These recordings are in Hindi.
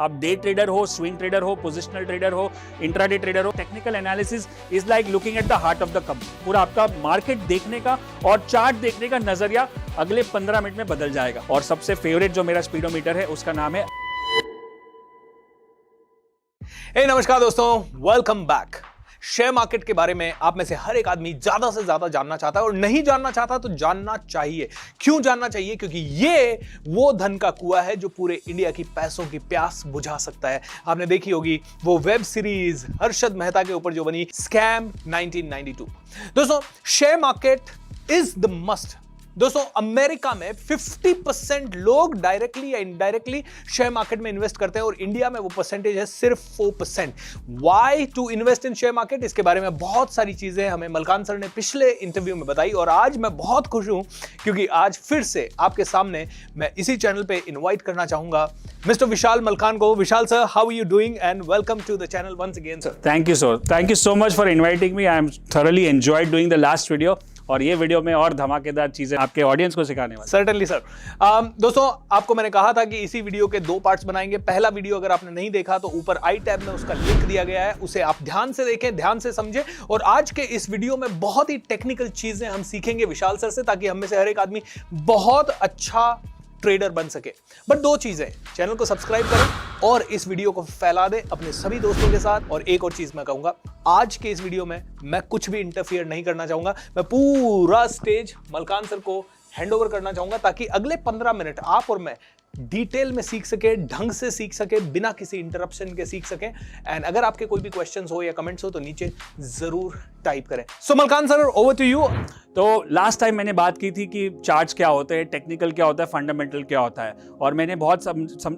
आप डे ट्रेडर हो, स्विंग ट्रेडर हो, पोजिशनल ट्रेडर हो, इंट्राडे ट्रेडर हो, technical analysis is like looking at the heart of the company. पूरा आपका मार्केट देखने का और चार्ट देखने का नजरिया अगले 15 मिनट में बदल जाएगा। और सबसे फेवरेट जो मेरा स्पीडोमीटर है उसका नाम है नमस्कार दोस्तों, वेलकम बैक। शेयर मार्केट के बारे में आप में से हर एक आदमी ज्यादा से ज्यादा जानना चाहता है और नहीं जानना चाहता तो जानना चाहिए। क्यों जानना चाहिए? क्योंकि ये वो धन का कुआं है जो पूरे इंडिया की पैसों की प्यास बुझा सकता है। आपने देखी होगी वो वेब सीरीज हर्षद मेहता के ऊपर जो बनी स्कैम 1992। दोस्तों, share market is the must. दोस्तों, अमेरिका में 50% लोग डायरेक्टली या इनडायरेक्टली शेयर मार्केट में इन्वेस्ट करते हैं और इंडिया में वो परसेंटेज है सिर्फ 4%। Why to invest in share market? इसके बारे में बहुत सारी चीजें हमें मलकान सर ने पिछले इंटरव्यू में बताई और आज मैं बहुत खुश हूं क्योंकि आज फिर से आपके सामने मैं इसी चैनल पे इन्वाइट करना चाहूंगा मिस्टर विशाल मलकान को। Vishal sir, how are you doing and welcome to the channel once again sir. Thank you sir, thank you so much for inviting me. I am thoroughly enjoyed doing the last video और ये वीडियो में और धमाकेदार चीजें आपके ऑडियंस को सिखाने वाले। Certainly sir. दोस्तों, आपको मैंने कहा था कि इसी वीडियो के 2 पार्ट्स बनाएंगे। पहला वीडियो अगर आपने नहीं देखा तो ऊपर आई टैब में उसका लिंक दिया गया है, उसे आप ध्यान से देखें, ध्यान से समझें। और आज के इस वीडियो में बहुत ही टेक्निकल चीजें हम सीखेंगे विशाल सर से, ताकि हम में से हर एक आदमी बहुत अच्छा ट्रेडर बन सके। बट 2 चीजें, चैनल को सब्सक्राइब करें और इस वीडियो को फैला दें अपने सभी दोस्तों के साथ। और एक और चीज मैं कहूंगा, आज के इस वीडियो में मैं कुछ भी इंटरफियर नहीं करना चाहूंगा। मैं पूरा स्टेज मलकान सर को हैंड ओवर करना चाहूंगा ताकि अगले 15 मिनट आप और मैं डिटेल में सीख सके, ढंग से सीख सके, बिना किसी इंटरप्शन के सीख सके। एंड अगर आपके कोई भी क्वेश्चंस हो या कमेंट्स हो तो नीचे जरूर टाइप करें। So Malkan sir, over to you. तो लास्ट टाइम मैंने बात की थी कि चार्ट्स क्या होते हैं, टेक्निकल क्या होता है, फंडामेंटल क्या होता है, और मैंने बहुत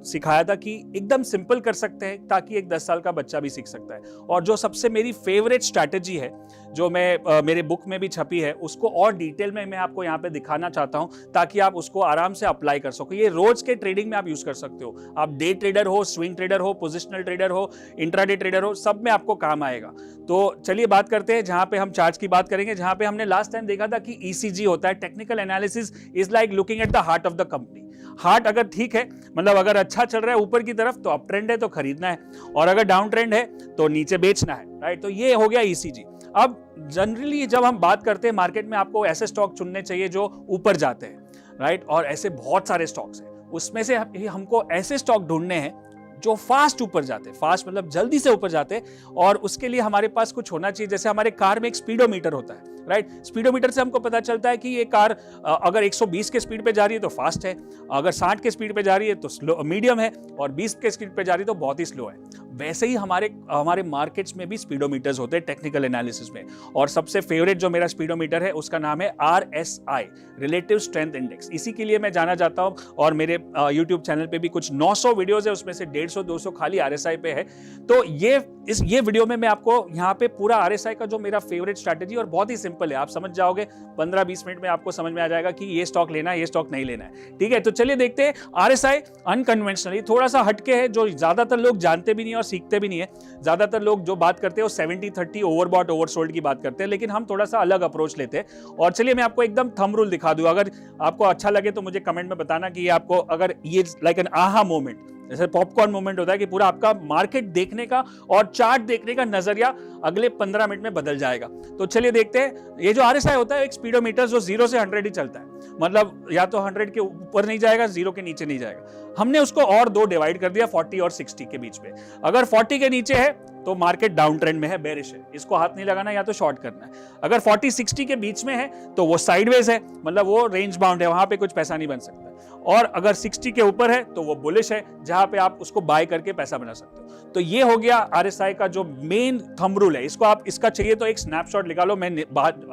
सिखाया था कि एकदम सिंपल कर सकते हैं ताकि एक 10 साल का बच्चा भी सीख सकता है। और जो सबसे मेरी फेवरेट स्ट्रैटेजी है जो मैं मेरे बुक में भी छपी है, उसको और डिटेल में मैं आपको यहाँ पे दिखाना चाहता हूँ ताकि आप उसको आराम से अप्लाई कर सको। ये रोज के ट्रेडिंग में आप यूज कर सकते हो। आप डे ट्रेडर हो, स्विंग ट्रेडर हो, पोजिशनल ट्रेडर हो, इंट्राडे ट्रेडर हो, सब में आपको काम आएगा। तो चलिए बात करते हैं जहां पे हम चार्ट्स की बात करेंगे, जहां पे हमने लास्ट टाइम देखा था कि ईसीजी होता है, technical analysis is like looking at the heart of the company. Heart अगर ठीक है, मतलब अगर अच्छा चल रहा है ऊपर की तरफ तो अप ट्रेंड है तो खरीदना है, और अगर डाउन ट्रेंड है तो नीचे बेचना है, राइट। तो ये हो गया ईसीजी। अब जनरली जब हम बात करते हैं मार्केट में, आपको ऐसे स्टॉक चुनने चाहिए जो ऊपर जाते हैं, राइट। और ऐसे बहुत सारे स्टॉक्स हैं, उसमें से हमको ऐसे स्टॉक ढूंढने हैं जो फास्ट ऊपर जाते हैं। फास्ट मतलब जल्दी से ऊपर जाते हैं, और उसके लिए हमारे पास कुछ होना चाहिए। जैसे हमारे कार में एक स्पीडोमीटर होता है, राइट। स्पीडोमीटर से हमको पता चलता है कि ये कार अगर 120 के स्पीड पे जा रही है तो फास्ट है, अगर 60 के स्पीड पे जा रही है तो स्लो मीडियम है, और 20 के स्पीड पे जा रही है तो बहुत ही स्लो है। वैसे ही हमारे मार्केट्स में भी स्पीडोमीटर्स होते हैं टेक्निकल एनालिसिस में। और सबसे फेवरेट जो मेरा स्पीडोमीटर है उसका नाम है RSI, रिलेटिव स्ट्रेंथ इंडेक्स। इसी के लिए मैं जाना चाहता हूं, और मेरे YouTube चैनल पे भी कुछ 900 वीडियोस है, उसमें से 150-200 खाली RSI पे है। तो ये वीडियो में मैं आपको यहाँ पे पूरा RSI का जो मेरा फेवरेट स्ट्रैटेजी, और बहुत ही सिंपल है, आप समझ जाओगे 15-20 मिनट में आपको समझ में आ जाएगा कि ये स्टॉक लेना है, ये स्टॉक नहीं लेना है, ठीक है। तो चलिए देखते हैं। RSI अनकन्वेंशनली थोड़ा सा हटके है, जो ज्यादातर लोग जानते भी नहीं और सीखते भी नहीं है। ज्यादातर लोग जो बात करते हैं वो 70-30 ओवरबॉट ओवरसोल्ड की बात करते हैं, लेकिन हम थोड़ा सा अलग अप्रोच लेते हैं। और चलिए मैं आपको एकदम थंब रूल दिखा दूं। अगर आपको अच्छा लगे तो मुझे कमेंट में बताना कि ये आपको, अगर ये लाइक एन आहा मोमेंट, जैसे पॉपकॉर्न मोमेंट होता है कि पूरा आपका मार्केट देखने का और चार्ट देखने का नजरिया अगले 15 मिनट में बदल जाएगा। तो चलिए देखते हैं। ये जो RSI होता है एक स्पीडोमीटर जो 0 से 100 ही चलता है, मतलब या तो 100 के ऊपर नहीं जाएगा, 0 के नीचे नहीं जाएगा। हमने उसको और 2 डिवाइड कर दिया, 40 और 60 के बीच में। अगर 40 के नीचे है तो मार्केट डाउन ट्रेंड में है, बेरिश है, इसको हाथ नहीं लगाना या तो शॉर्ट करना है। अगर 40-60 के बीच में है तो वो साइडवेज है, मतलब वो रेंज बाउंड है, वहां पे कुछ पैसा नहीं बन सकता। और अगर 60 के ऊपर है तो वो बुलिश है, जहां पे आप उसको बाय करके पैसा बना सकते हो। तो ये हो गया RSI का जो मेन थंब रूल है। इसको आप, इसका चाहिए तो एक स्नैपशॉट निकालो, मैं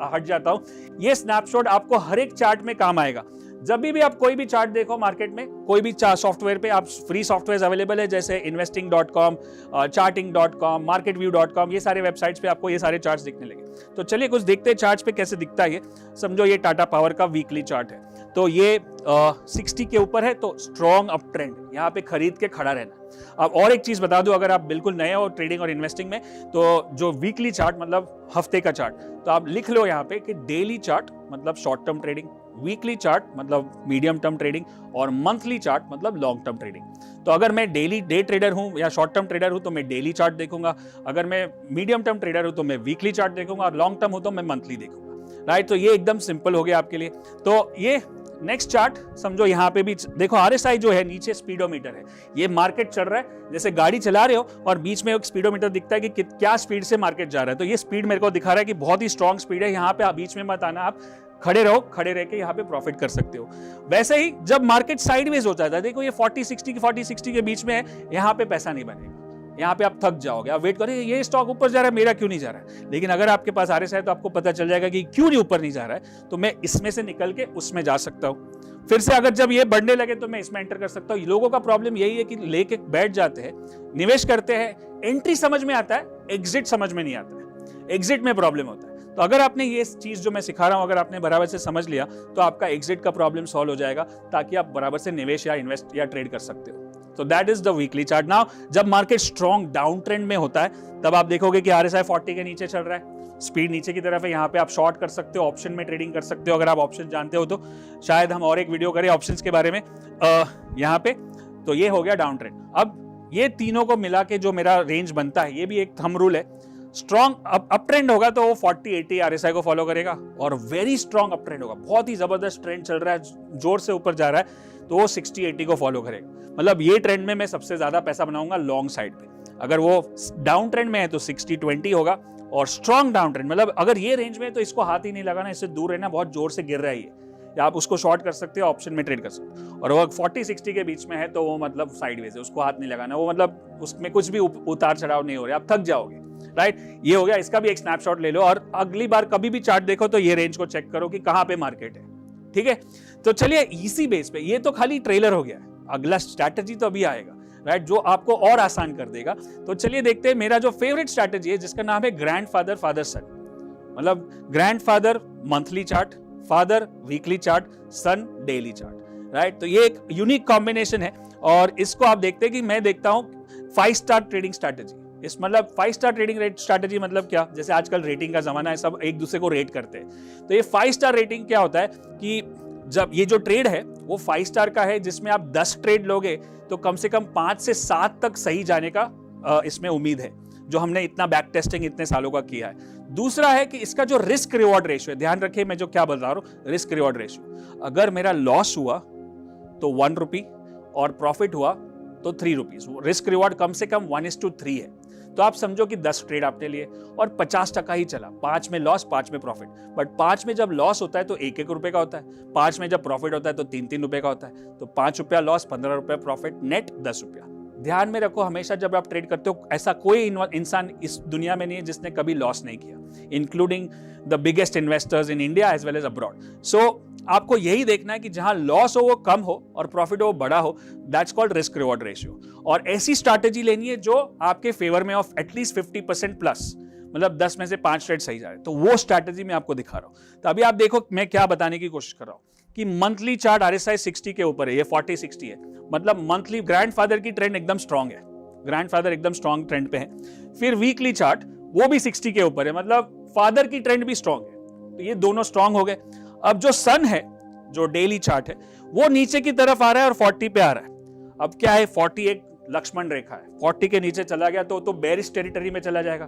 हट जाता हूं। ये स्नैपशॉट आपको हर एक चार्ट में काम आएगा। जब भी आप कोई भी चार्ट देखो मार्केट में, कोई भी सॉफ्टवेयर पे, आप फ्री सॉफ्टवेयर अवेलेबल है जैसे investing.com, charting.com, marketview.com, ये सारे वेबसाइट्स पे आपको ये सारे चार्ट्स दिखने लगे। तो चलिए कुछ देखते हैं चार्ट्स पे कैसे दिखता है ये। समझो ये टाटा पावर का वीकली चार्ट है, तो ये 60 के ऊपर है तो स्ट्रॉन्ग अप ट्रेंड, यहाँ पे खरीद के खड़ा रहना। अब और एक चीज बता दूं, अगर आप बिल्कुल नए हो ट्रेडिंग और इन्वेस्टिंग में, तो जो वीकली चार्ट मतलब हफ्ते का चार्ट, तो आप लिख लो यहाँ पे कि डेली चार्ट मतलब short term trading, weekly chart मतलब मीडियम टर्म ट्रेडिंग और मंथली चार्ट मतलब लॉन्ग टर्म ट्रेडिंग। तो अगर मैं डेली डे ट्रेडर हूं या शॉर्ट टर्म ट्रेडर हूं तो मैं डेली चार्ट देखूंगा, अगर मैं मीडियम टर्म ट्रेडर हूं तो मैं वीकली चार्ट देखूंगा और लॉन्ग टर्म हूं तो मैं मंथली देखूंगा, राइट। तो ये एकदम सिंपल हो गया आपके लिए। तो ये नेक्स्ट चार्ट समझो, यहाँ पे भी देखो RSI जो है नीचे स्पीडोमीटर है, ये मार्केट चल रहा है, जैसे गाड़ी चला रहे हो और बीच में एक स्पीडोमीटर दिखता है कि क्या स्पीड से मार्केट जा रहा है। तो ये स्पीड मेरे को दिखा रहा है कि बहुत ही स्ट्रॉन्ग स्पीड है, यहाँ पे बीच में मत आना, आप खड़े रहो, खड़े रह के यहाँ पे प्रॉफिट कर सकते हो। वैसे ही जब मार्केट साइडवेज हो जाता है, देखो ये 40-60 के बीच में है, यहाँ पे पैसा नहीं बनेगा, यहाँ पे आप थक जाओगे, आप वेट करें ये स्टॉक ऊपर जा रहा है, मेरा क्यों नहीं जा रहा है। लेकिन अगर आपके पास RSI है तो आपको पता चल जाएगा कि क्यों नहीं ऊपर नहीं जा रहा है, तो मैं इसमें से निकल के उसमें जा सकता हूँ। फिर से अगर जब ये बढ़ने लगे तो मैं इसमें एंटर कर सकता हूँ। लोगों का प्रॉब्लम यही है कि लेके बैठ जाते हैं, निवेश करते हैं, एंट्री समझ में आता है, एग्जिट समझ में नहीं आता है, एग्जिट में प्रॉब्लम होता है। तो अगर आपने ये चीज जो मैं सिखा रहा हूं अगर आपने बराबर से समझ लिया तो आपका एग्जिट का प्रॉब्लम सॉल्व हो जाएगा, ताकि आप बराबर से निवेश या इन्वेस्ट या ट्रेड कर सकते हो। तो that is the weekly chart. Now जब मार्केट स्ट्रॉन्ग डाउन ट्रेंड में होता है तब आप देखोगे कि RSI 40 के नीचे चल रहा है, स्पीड नीचे की तरफ है, यहाँ पे आप शॉर्ट कर सकते हो, ऑप्शन में ट्रेडिंग कर सकते हो। अगर आप ऑप्शन जानते हो तो शायद हम और एक वीडियो करें ऑप्शंस के बारे में यहाँ पे। तो ये हो गया डाउन ट्रेंड। अब ये तीनों को मिला के जो मेरा रेंज बनता है, ये भी एक थंब रूल है। स्ट्रॉन्ग अप ट्रेंड होगा तो वो 40-80 RSI को फॉलो करेगा, और वेरी स्ट्रॉन्ग अप ट्रेंड होगा, बहुत ही जबरदस्त ट्रेंड चल रहा है, जोर से ऊपर जा रहा है, तो वो 60-80 को फॉलो करेगा। मतलब ये ट्रेंड में मैं सबसे ज्यादा पैसा बनाऊंगा लॉन्ग साइड पे। अगर वो डाउन ट्रेंड में है तो 60-20 होगा, और स्ट्रॉन्ग डाउन ट्रेंड मतलब अगर ये रेंज में है तो इसको हाथ ही नहीं लगाना, इससे दूर रहना, बहुत जोर से गिर रहा है ये, या आप उसको शॉर्ट कर सकते हो, ऑप्शन में ट्रेड कर सकते हो। और वो 40-60 के बीच में है तो वो मतलब साइडवेज है, उसको हाथ नहीं लगाना, वो मतलब उसमें कुछ भी उतार चढ़ाव नहीं हो रहा, आप थक जाओगे, राइट। ये हो गया, इसका भी एक स्नैपशॉट ले लो, और अगली बार कभी भी चार्ट देखो तो ये रेंज को चेक करो कि कहां पे मार्केट है, ठीक है। तो चलिए इसी बेस पे, ये तो खाली ट्रेलर हो गया है, अगला स्ट्रैटेजी तो अभी आएगा, राइट, जो आपको और आसान कर देगा। तो चलिए देखते हैं मेरा जो फेवरेट स्ट्रैटेजी है, जिसका नाम है ग्रैंडफादर फादर सन। मतलब grandfather monthly chart, father weekly chart, son daily chart, right. तो ये एक यूनिक कॉम्बिनेशन है, और इसको आप देखते हैं कि मैं देखता हूं 5 स्टार ट्रेडिंग स्ट्रैटेजी। इस मतलब 5 स्टार ट्रेडिंग स्ट्रैटेजी मतलब क्या, जैसे आजकल रेटिंग का जमाना है, सब एक दूसरे को रेट करते हैं। तो ये 5 स्टार रेटिंग क्या होता है कि जब ये जो ट्रेड है वो 5 स्टार का है, जिसमें आप 10 ट्रेड लोगे तो कम से कम 5 से 7 तक सही जाने का इसमें उम्मीद है, जो हमने इतना बैक टेस्टिंग इतने सालों का किया है। दूसरा है कि इसका जो रिस्क रिवॉर्ड रेशियो है, ध्यान रखिए मैं जो क्या बता रहा हूं, रिस्क रिवॉर्ड रेशियो। अगर मेरा लॉस हुआ तो 1 रुपी और प्रॉफिट हुआ तो 3 रुपीज, रिस्क रिवॉर्ड कम से कम 1:3 है। तो आप समझो कि 10 ट्रेड आपने लिए और 50% ही चला, 5 में लॉस 5 में प्रॉफिट। बट 5 में जब लॉस होता है तो 1-1 रुपए का होता है, 5 में जब प्रॉफिट होता है तो 3-3 रुपए का होता है। तो 5 रुपया लॉस, 15 रुपया प्रॉफिट, नेट 10 रुपया। ध्यान में रखो हमेशा जब आप ट्रेड करते हो, ऐसा कोई इंसान इस दुनिया में नहीं है जिसने कभी लॉस नहीं किया, including the biggest investors in India as well as abroad. So आपको यही देखना है कि जहां लॉस हो वो कम हो और प्रॉफिट हो वो बड़ा हो, that's called risk reward ratio. और ऐसी स्ट्रैटेजी लेनी है जो आपके फेवर में ऑफ एटलीस्ट 50% प्लस, मतलब 10 में से 5 ट्रेड सही जा रहे, तो वो स्ट्रैटेजी मैं आपको दिखा रहा हूं। तो अभी आप देखो मैं क्या बताने की कोशिश कर रहा हूं कि मंथली चार्ट RSI 60 के ऊपर है, ये 40-60 है, मतलब मंथली ग्रैंडफादर की ट्रेंड एकदम स्ट्रॉन्ग है, ग्रैंडफादर एकदम स्ट्रॉन्ग ट्रेंड पे है। फिर वीकली चार्ट वो भी 60 के ऊपर है, मतलब फादर की ट्रेंड भी स्ट्रॉन्ग है। तो ये दोनों स्ट्रॉन्ग हो गए। अब जो सन है, जो डेली चार्ट है, वो नीचे की तरफ आ रहा है और 40 पे आ रहा है। अब क्या है, 40 एक लक्ष्मण रेखा है, 40 के नीचे चला गया तो बेरिश टेरिटरी में चला जाएगा,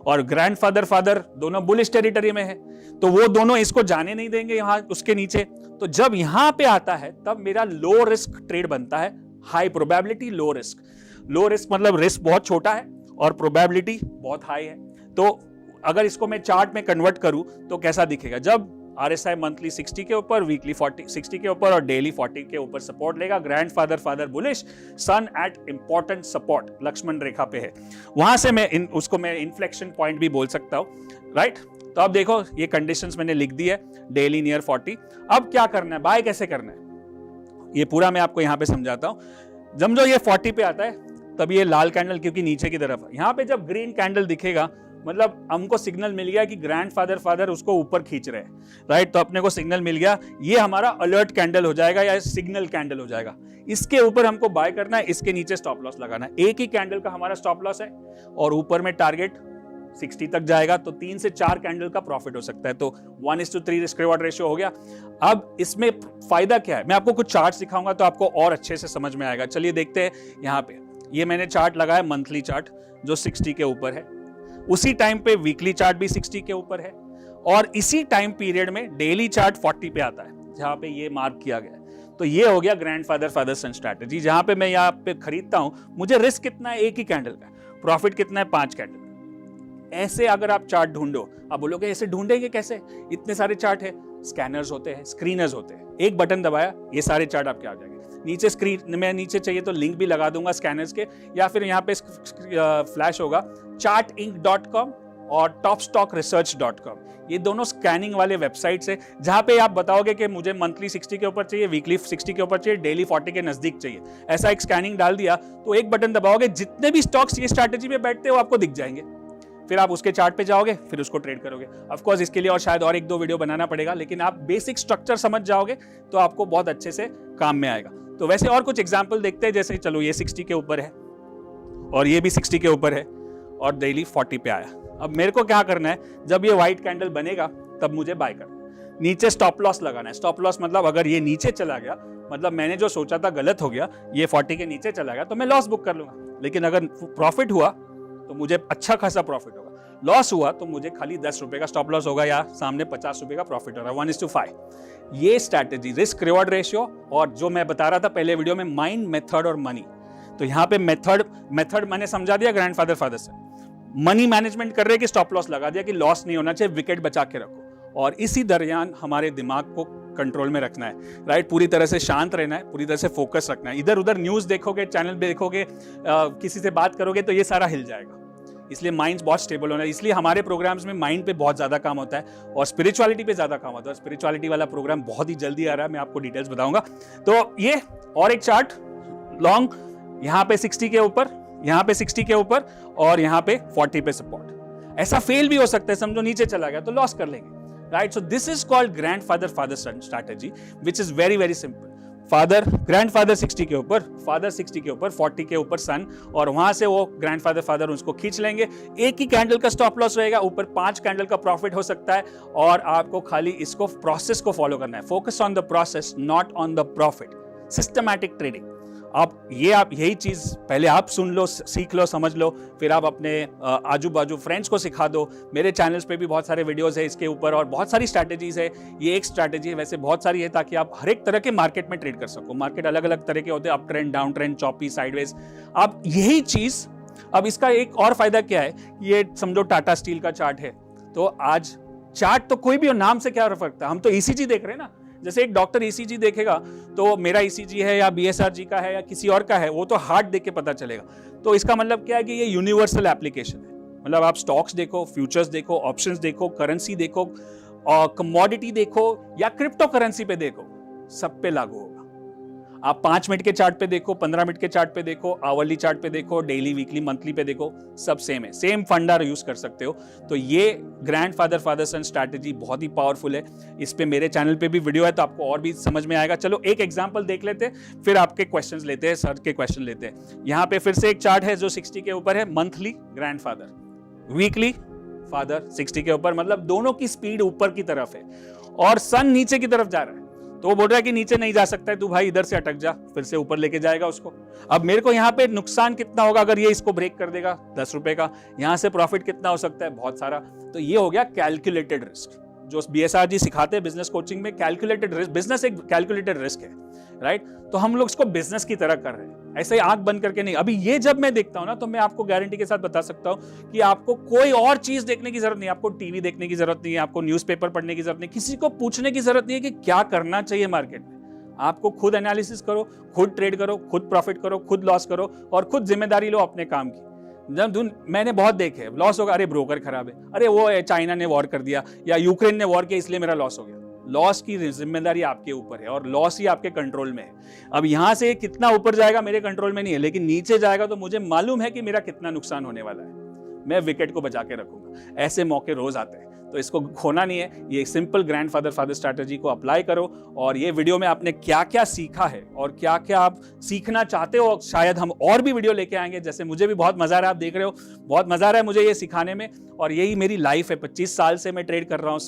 और ग्रैंडफादर फादर दोनों बुलिश टेरिटरी में है, तो वो दोनों इसको जाने नहीं देंगे यहां उसके नीचे। तो जब यहां पे आता है तब मेरा लो रिस्क ट्रेड बनता है, high probability low risk. Low risk मतलब रिस्क बहुत छोटा है और प्रोबेबिलिटी बहुत हाई है। तो अगर इसको मैं चार्ट में कन्वर्ट करूं तो कैसा दिखेगा, जब RSI मंथली 60 के ऊपर, वीकली 60 के ऊपर और डेली 40 के ऊपर सपोर्ट लेगा, ग्रैंडफादर फादर बुलिश, सन एट इंपॉर्टेंट सपोर्ट लक्ष्मण रेखा पे है, वहां से मैं उसको मैं इन्फ्लेक्शन पॉइंट भी बोल सकता हूं, राइट। तो अब देखो ये कंडीशंस मैंने लिख दी है, डेली नियर 40। अब क्या करना है, बाय कैसे करना है, ये पूरा मैं आपको यहां पे समझाता हूं। जब जो ये 40 पे आता है तब ये लाल कैंडल, क्योंकि नीचे की तरफ है, यहां पे जब ग्रीन कैंडल दिखेगा मतलब हमको सिग्नल मिल गया कि ग्रैंडफादर फादर उसको ऊपर खींच रहे हैं, राइट। तो अपने को सिग्नल मिल गया, ये हमारा अलर्ट कैंडल हो जाएगा या सिग्नल कैंडल हो जाएगा। इसके ऊपर हमको बाय करना है, इसके नीचे स्टॉप लॉस लगाना है। एक ही कैंडल का हमारा स्टॉप लॉस है और ऊपर में टारगेट 60 तक जाएगा तो 3 से 4 कैंडल का प्रॉफिट हो सकता है। तो 1:3 रिस्क रिवॉर्ड रेशियो हो गया। अब इसमें फायदा क्या है, मैं आपको कुछ चार्ट दिखाऊंगा तो आपको और अच्छे से समझ में आएगा। चलिए देखते हैं। यहाँ पे ये मैंने चार्ट लगाया, मंथली चार्ट जो 60 के ऊपर है, उसी टाइम पे वीकली चार्ट भी 60 के ऊपर है, और इसी टाइम पीरियड में डेली चार्ट 40 पे आता है, जहां पे ये मार्क किया गया है। तो ये हो गया ग्रैंडफादर फादर सन स्ट्रैटेजी, जहां पे मैं यहाँ पे खरीदता हूं, मुझे रिस्क कितना है, एक ही कैंडल का, प्रॉफिट कितना है, 5 कैंडल का। ऐसे अगर आप चार्ट ढूंढो, आप बोलोगे ऐसे ढूंढेंगे कैसे, इतने सारे चार्ट है। स्कैनर्स होते हैं, स्क्रीनर्स होते हैं, एक बटन दबाया ये सारे चार्ट आपके आ जाएंगे। नीचे स्क्रीन में नीचे चाहिए तो लिंक भी लगा दूंगा स्कैनर्स के, या फिर यहाँ पे फ्लैश होगा chartinc.com और topstockresearch.com। ये दोनों स्कैनिंग वाले वेबसाइट्स है, जहां पे आप बताओगे कि मुझे मंथली 60 के ऊपर चाहिए, वीकली 60 के ऊपर चाहिए, डेली 40 के नजदीक चाहिए। ऐसा एक स्कैनिंग डाल दिया तो एक बटन दबाओगे, जितने भी स्टॉक्स ये स्ट्रैटेजी पे बैठते हो आपको दिख जाएंगे। फिर आप उसके चार्ट पे जाओगे, फिर उसको ट्रेड करोगे। ऑफ कोर्स इसके लिए और शायद और 1-2 वीडियो बनाना पड़ेगा, लेकिन आप बेसिक स्ट्रक्चर समझ जाओगे तो आपको बहुत अच्छे से काम में आएगा। तो वैसे और कुछ एग्जांपल देखते हैं, जैसे चलो ये 60 के ऊपर है और ये भी 60 के ऊपर है और डेली 40 पे आया। अब मेरे को क्या करना है, जब ये व्हाइट कैंडल बनेगा तब मुझे बाय करना है। नीचे स्टॉप लॉस लगाना है। स्टॉप लॉस मतलब अगर ये नीचे चला गया, मतलब मैंने जो सोचा था गलत हो गया, ये 40 के नीचे चला गया तो मैं लॉस बुक कर लूंगा। लेकिन अगर प्रॉफिट हुआ तो मुझे अच्छा खासा प्रॉफिट होगा। लॉस हुआ तो मुझे खाली 10 रुपए का स्टॉप लॉस होगा या सामने 50 रुपए का प्रॉफिट होगा। 1:5 ये स्ट्रैटेजी, रिस्क रिवॉर्ड रेशियो, और जो मैं बता रहा था पहले वीडियो में, माइंड, मेथड और मनी। तो यहाँ पे मेथड मैंने समझा दिया ग्रैंडफादर फादर से। मनी मैनेजमेंट कर रहे कि स्टॉप लॉस लगा दिया कि लॉस नहीं होना चाहिए, विकेट बचा के रखो। और इसी दरमियान हमारे दिमाग को कंट्रोल में रखना है, राइट। पूरी तरह से शांत रहना है, पूरी तरह से फोकस रखना है। इधर उधर न्यूज देखोगे, चैनल पे देखोगे, किसी से बात करोगे तो ये सारा हिल जाएगा। इसलिए माइंड बहुत स्टेबल होना है। इसलिए हमारे प्रोग्राम्स में माइंड पे बहुत ज्यादा काम होता है और स्पिरिचुअलिटी पे ज्यादा काम होता है। स्पिरिचुअलिटी वाला प्रोग्राम बहुत ही जल्दी आ रहा है, मैं आपको डिटेल्स बताऊंगा। तो ये और एक चार्ट लॉन्ग, यहाँ पे 60 के ऊपर, यहाँ पे 60 के ऊपर और यहाँ पे 40 पे सपोर्ट। ऐसा फेल भी हो सकता है, समझो नीचे चला गया तो लॉस कर लेंगे, right. So this is called grandfather father son strategy, which is very very simple. Father, grandfather 60 के ऊपर, फादर 60 के ऊपर, 40 के ऊपर सन, और वहां से वो ग्रैंडफादर फादर उसको खींच लेंगे। एक ही कैंडल का स्टॉप लॉस रहेगा, ऊपर 5 कैंडल का प्रॉफिट हो सकता है, और आपको खाली इसको प्रोसेस को फॉलो करना है। Focus on the process, not on the profit. Systematic trading. आप यही चीज पहले आप सुन लो, सीख लो, समझ लो, फिर आप अपने आजू बाजू फ्रेंड्स को सिखा दो। मेरे चैनल्स पे भी बहुत सारे वीडियोस है इसके ऊपर और बहुत सारी स्ट्रैटेजीज है। ये एक स्ट्रैटेजी है, वैसे बहुत सारी है, ताकि आप हर एक तरह के मार्केट में ट्रेड कर सको। मार्केट अलग अलग तरह के होते हैं, up trend, down trend, choppy, sideways. आप यही चीज, अब इसका एक और फायदा क्या है, ये समझो टाटा स्टील का चार्ट है, तो आज चार्ट तो कोई भी हो, नाम से क्या फर्क था, हम तो ईसीजी देख रहे हैं ना। जैसे एक डॉक्टर ईसीजी देखेगा तो मेरा ईसीजी है या बीएसआरजी का है या किसी और का है, वो तो हार्ट देख के पता चलेगा। तो इसका मतलब क्या है कि ये यूनिवर्सल एप्लीकेशन है। मतलब आप स्टॉक्स देखो, फ्यूचर्स देखो, ऑप्शंस देखो, करेंसी देखो, कमोडिटी देखो या क्रिप्टो करेंसी पे देखो, सब पे लागू होगा। आप 5 मिनट के चार्ट पे देखो, 15 मिनट के चार्ट पे देखो, आवरली चार्ट पे देखो, डेली, वीकली, मंथली पे देखो, सब सेम है। सेम फंडा यूज कर सकते हो। तो ये ग्रैंडफादर फादर सन स्ट्रैटेजी बहुत ही पावरफुल है। इस पे मेरे चैनल पे भी वीडियो है, तो आपको और भी समझ में आएगा। चलो एक एग्जांपल देख लेते हैं, फिर आपके क्वेश्चंस लेते हैं, सर के क्वेश्चन लेते हैं। यहाँ पे फिर से एक चार्ट है जो 60 के ऊपर है, मंथली ग्रैंडफादर, वीकली फादर 60 के ऊपर, मतलब दोनों की स्पीड ऊपर की तरफ है और सन नीचे की तरफ जा रहा है। तो वो बोल रहा है कि नीचे नहीं जा सकता है तू भाई, इधर से अटक जा, फिर से ऊपर लेके जाएगा उसको। अब मेरे को यहाँ पे नुकसान कितना होगा अगर ये इसको ब्रेक कर देगा, 10 रुपए का। यहाँ से प्रॉफिट कितना हो सकता है, बहुत सारा। तो ये हो गया कैलकुलेटेड रिस्क, जो बीएसआरजी सिखाते हैं बिजनेस कोचिंग में। कैलकुलेटेड रिस्क, बिजनेस एक कैलकुलेटेड रिस्क है, राइट। तो हम लोग इसको बिजनेस की तरह कर रहे हैं, ऐसे ही आंख बंद करके नहीं। अभी ये जब मैं देखता हूं ना, तो मैं आपको गारंटी के साथ बता सकता हूं कि आपको कोई और चीज देखने की जरूरत नहीं, आपको टीवी देखने की जरूरत नहीं है, आपको न्यूज़पेपर पढ़ने की जरूरत नहीं, किसी को पूछने की जरूरत नहीं है कि क्या करना चाहिए मार्केट में। आपको खुद एनालिसिस करो, खुद ट्रेड करो, खुद प्रॉफिट करो, खुद लॉस करो और खुद जिम्मेदारी लो अपने काम की। जब मैंने बहुत देखे, लॉस होगा, अरे ब्रोकर खराब है, अरे वो चाइना ने वॉर कर दिया या यूक्रेन ने वॉर किया इसलिए मेरा लॉस हो गया। लॉस की जिम्मेदारी आपके ऊपर है और लॉस ही आपके कंट्रोल में है। अब यहां से कितना ऊपर जाएगा मेरे कंट्रोल में नहीं है, लेकिन नीचे जाएगा तो मुझे मालूम है कि मेरा कितना नुकसान होने वाला है। मैं विकेट को बचा के रखूंगा। ऐसे मौके रोज आते हैं। तो इसको खोना नहीं है। ये सिंपल ग्रैंडफादर फादर स्ट्रैटेजी को अप्लाई करो, और ये वीडियो में आपने क्या क्या सीखा है और क्या क्या आप सीखना चाहते हो, शायद हम और भी वीडियो लेके आएंगे। जैसे मुझे भी बहुत मजा आ रहा है, आप देख रहे हो बहुत मजा आ रहा है मुझे ये सिखाने में, और यही मेरी लाइफ है। 25 साल से मैं ट्रेड कर रहा हूँ,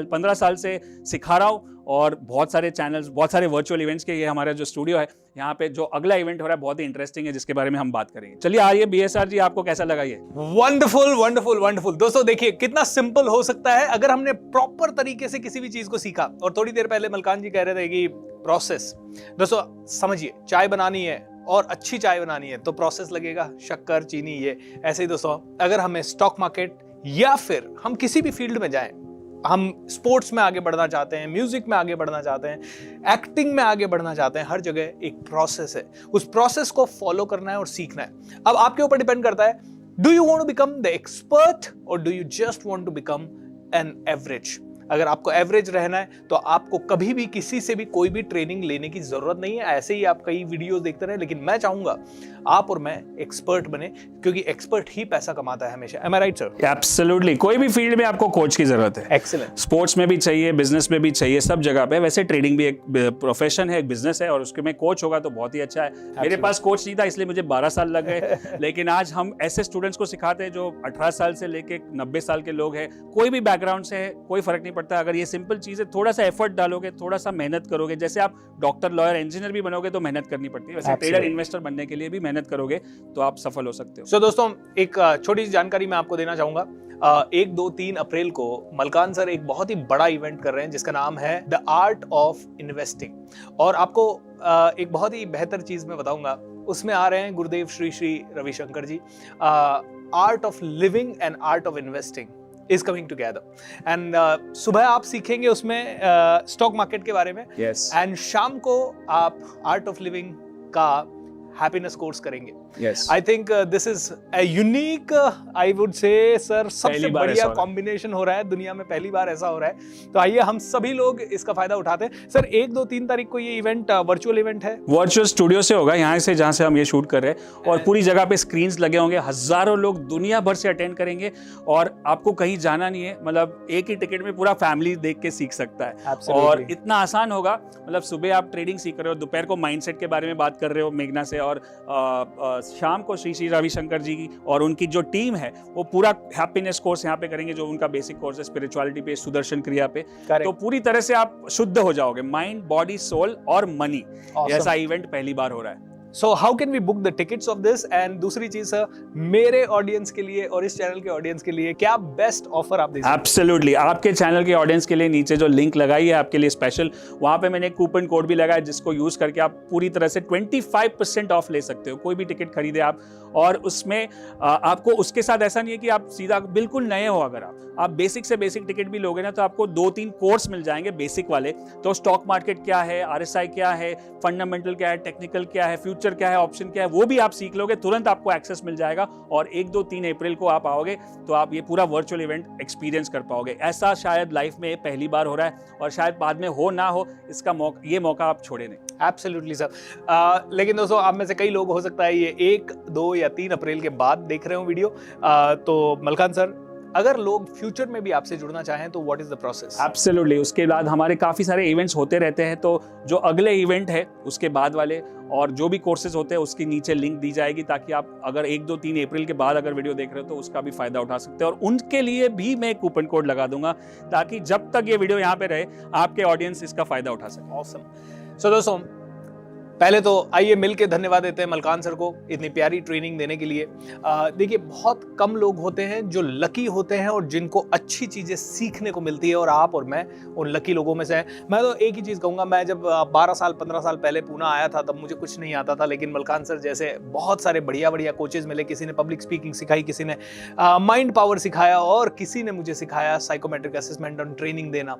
15 साल से सिखा रहा हूँ, और बहुत सारे चैनल्स, बहुत सारे वर्चुअल इवेंट्स के, ये हमारा जो स्टूडियो है यहाँ पे जो अगला इवेंट हो रहा है बहुत ही इंटरेस्टिंग है, जिसके बारे में हम बात करेंगे। चलिए आइए BSR जी, आपको कैसा लगा ये? Wonderful wonderful wonderful. दोस्तों देखिए कितना सिंपल हो सकता है अगर हमने प्रॉपर तरीके से किसी भी चीज को सीखा। और थोड़ी देर पहले मलकान जी कह रहे थे कि प्रोसेस, दोस्तों समझिए, चाय बनानी है और अच्छी चाय बनानी है तो प्रोसेस लगेगा, शक्कर, चीनी, ये ऐसे ही। दोस्तों अगर हमें स्टॉक मार्केट या फिर हम किसी भी फील्ड में जाएं, हम स्पोर्ट्स में आगे बढ़ना चाहते हैं, म्यूजिक में आगे बढ़ना चाहते हैं, एक्टिंग में आगे बढ़ना चाहते हैं, हर जगह एक प्रोसेस है। उस प्रोसेस को फॉलो करना है और सीखना है। अब आपके ऊपर डिपेंड करता है, do you want to become the expert और do you just want to become an average. अगर आपको एवरेज रहना है तो आपको कभी भी किसी से भी कोई भी ट्रेनिंग लेने की जरूरत नहीं है। ऐसे ही आप कई वीडियोस देखते रहे, लेकिन मैं चाहूंगा आप और मैं एक्सपर्ट बने, क्योंकि एक्सपर्ट ही पैसा कमाता है हमेशा। एम आई राइट सर? एब्सोल्युटली, कोई भी फील्ड में आपको कोच की जरूरत है। एक्सीलेंट। स्पोर्ट्स में भी चाहिए, बिजनेस में भी चाहिए, सब जगह पे। वैसे ट्रेडिंग भी एक प्रोफेशन है, एक बिजनेस है, और उसके में कोच होगा तो बहुत ही अच्छा है। मेरे पास कोच नहीं था, इसलिए मुझे 12 साल लग गए लेकिन आज हम ऐसे स्टूडेंट्स को सिखाते हैं जो 18 साल से लेके 90 साल के लोग हैं, कोई भी बैकग्राउंड से है, कोई फर्क नहीं पड़ता। अगर ये सिंपल चीज है, थोड़ा सा एफर्ट डालोगे, थोड़ा सा मेहनत करोगे, जैसे आप डॉक्टर, लॉयर, इंजीनियर भी बनोगे तो मेहनत करनी पड़ती है, वैसे ट्रेडर, इन्वेस्टर बनने के लिए भी मेहनत करोगे तो आप सफल हो सकते हो। सो दोस्तों एक छोटी सी जानकारी मैं आपको देना चाहूंगा। 1, 2, 3 अप्रैल को मलकान सर एक बहुत ही बड़ा इवेंट कर रहे हैं जिसका नाम है द आर्ट ऑफ इन्वेस्टिंग। और आपको एक बहुत ही बेहतर चीज मैं बताऊंगा, उसमें आ रहे हैं Gurudev Shri Shri Ravishankar ji. Art of living and art of investing is coming together and सुबह आप सीखेंगे उसमें स्टॉक मार्केट के बारे में, एंड शाम को आप आर्ट ऑफ लिविंग का हैप्पीनेस कोर्स करेंगे। I think this is a unique, I would say sir, सबसे बढ़िया कॉम्बिनेशन हो रहा है दुनिया में, पहली बार ऐसा हो रहा है। तो आइए हम सभी लोग इसका फायदा उठाते हैं। सर 1, 2, 3 तारीख को ये इवेंट वर्चुअल इवेंट है, वर्चुअल स्टूडियो से होगा, यहाँ से जहाँ से हम ये शूट कर रहे हैं, और पूरी जगह पे स्क्रीन्स लगे होंगे, हजारों लोग दुनिया भर से अटेंड करेंगे, और आपको कहीं जाना नहीं है। मतलब एक ही टिकट में पूरा फैमिली देख के सीख सकता है। Absolutely. और इतना आसान होगा। मतलब सुबह आप ट्रेडिंग सीख रहे हो, दोपहर को माइंडसेट के बारे में बात कर रहे हो मेघना से, और शाम को श्री श्री रविशंकर जी की और उनकी जो टीम है वो पूरा हैप्पीनेस कोर्स यहाँ पे करेंगे, जो उनका बेसिक कोर्स है स्पिरिचुअलिटी पे, सुदर्शन क्रिया पे। तो पूरी तरह से आप शुद्ध हो जाओगे, माइंड, बॉडी, सोल और मनी। ऐसा इवेंट पहली बार हो रहा है। So how can we book the tickets of this? And दूसरी चीज सर, मेरे ऑडियंस के लिए और इस चैनल के ऑडियंस के लिए क्या बेस्ट ऑफर आप दे सकते हैं? एब्सोल्युटली, आपके चैनल के ऑडियंस के लिए नीचे जो लिंक लगाई है आपके लिए स्पेशल, वहां पे मैंने एक कूपन कोड भी लगाया जिसको यूज करके आप पूरी तरह से 25% ऑफ ले सकते हो। कोई भी टिकट खरीदे आप, और उसमें आपको उसके साथ ऐसा नहीं है कि आप सीधा बिल्कुल नए हो, अगर आप बेसिक से बेसिक टिकट भी लोगे ना तो आपको 2-3 कोर्स मिल जाएंगे बेसिक वाले। तो स्टॉक मार्केट क्या है, RSI क्या है, फंडामेंटल क्या है, टेक्निकल क्या है, फ्यूचर क्या है, ऑप्शन क्या है, वो भी आप सीख लोगे, तुरंत आपको एक्सेस मिल जाएगा। और 1, 2, 3 अप्रैल को आप आओगे तो आप ये पूरा वर्चुअल इवेंट एक्सपीरियंस कर पाओगे। ऐसा शायद लाइफ में पहली बार हो रहा है, और शायद बाद में हो ना हो, इसका ये मौका आप छोड़े नहीं। Absolutely sir. लेकिन दोस्तों आप में से कई लोग हो सकता है ये 1, 2 या 3 अप्रैल के बाद देख रहे हो वीडियो। तो मलकान सर, अगर लोग फ्यूचर में भी आपसे जुड़ना चाहें तो what is the process? Absolutely, उसके बाद हमारे काफ़ी सारे इवेंट्स होते रहते हैं, तो जो अगले इवेंट है उसके बाद वाले और जो भी कोर्सेज होते हैं उसके नीचे लिंक दी जाएगी, ताकि आप अगर 1, 2, 3 अप्रैल के बाद अगर वीडियो देख रहे हो तो उसका भी फायदा उठा सकते हैं। और उनके लिए भी मैं कूपन कोड लगा दूंगा, ताकि जब तक ये वीडियो यहाँ पे रहे आपके ऑडियंस इसका फायदा उठा सके। ऑसम। सो दोस्तों पहले तो आइए मिलके धन्यवाद देते हैं मलकान सर को इतनी प्यारी ट्रेनिंग देने के लिए। देखिए बहुत कम लोग होते हैं जो लकी होते हैं और जिनको अच्छी चीज़ें सीखने को मिलती है, और आप और मैं उन लकी लोगों में से हैं। मैं तो एक ही चीज़ कहूँगा, मैं जब 12 साल 15 साल पहले पूना आया था तब मुझे कुछ नहीं आता था, लेकिन मलकान सर जैसे बहुत सारे बढ़िया बढ़िया कोचेज मिले। किसी ने पब्लिक स्पीकिंग सिखाई, किसी ने माइंड पावर सिखाया, और किसी ने मुझे सिखाया साइकोमेट्रिक असेसमेंट और ट्रेनिंग देना।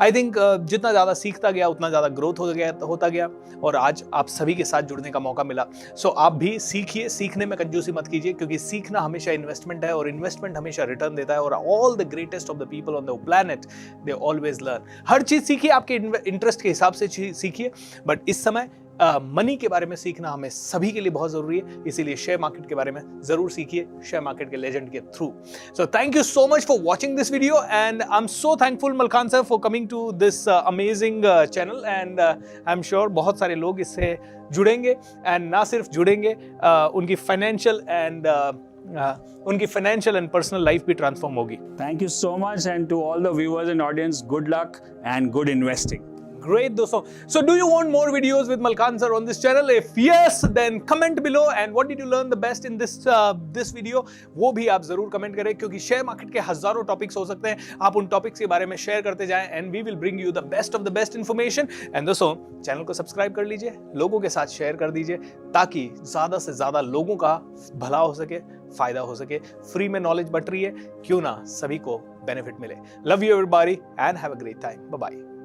आई थिंक जितना ज़्यादा सीखता गया उतना ज़्यादा ग्रोथ होता गया, और आज आप सभी के साथ जुड़ने का मौका मिला। सो आप भी सीखिए, सीखने में कंजूसी मत कीजिए, क्योंकि सीखना हमेशा इन्वेस्टमेंट है, और इन्वेस्टमेंट हमेशा रिटर्न देता है। और all the greatest of the people on the planet they always learn. हर चीज सीखिए, आपके इंटरेस्ट के हिसाब से सीखिए, बट इस समय मनी के बारे में सीखना हमें सभी के लिए बहुत जरूरी है, इसीलिए शेयर मार्केट के बारे में जरूर सीखिए शेयर मार्केट के लेजेंड के through. So thank you so much for watching this video and I am so thankful Malkhan sir for coming to this amazing channel and I am sure बहुत सारे लोग इससे जुड़ेंगे एंड ना सिर्फ जुड़ेंगे, उनकी फाइनेंशियल एंड पर्सनल लाइफ भी ट्रांसफॉर्म होगी। Thank you so much, and to all the viewers and audience, good luck and good investing. Great दोस्तों, so do you want more videos with Malkhan sir on this channel? If yes, then comment below and what did you learn the best in this video? वो भी आप जरूर कमेंट करें, क्योंकि शेयर मार्केट के हजारों टॉपिक्स हो सकते हैं, आप उन टॉपिक्स के बारे में शेयर करते जाएं and we will bring you the best of the best information। and दोस्तों चैनल को सब्सक्राइब कर लीजिए, लोगों के साथ शेयर कर दीजिए ताकि ज्यादा से ज्यादा लोगों का भला हो सके, फायदा हो सके। फ्री में नॉलेज बट रही है, क्यों ना सभी को बेनिफिट मिले। Love you everybody and have a great time, bye bye.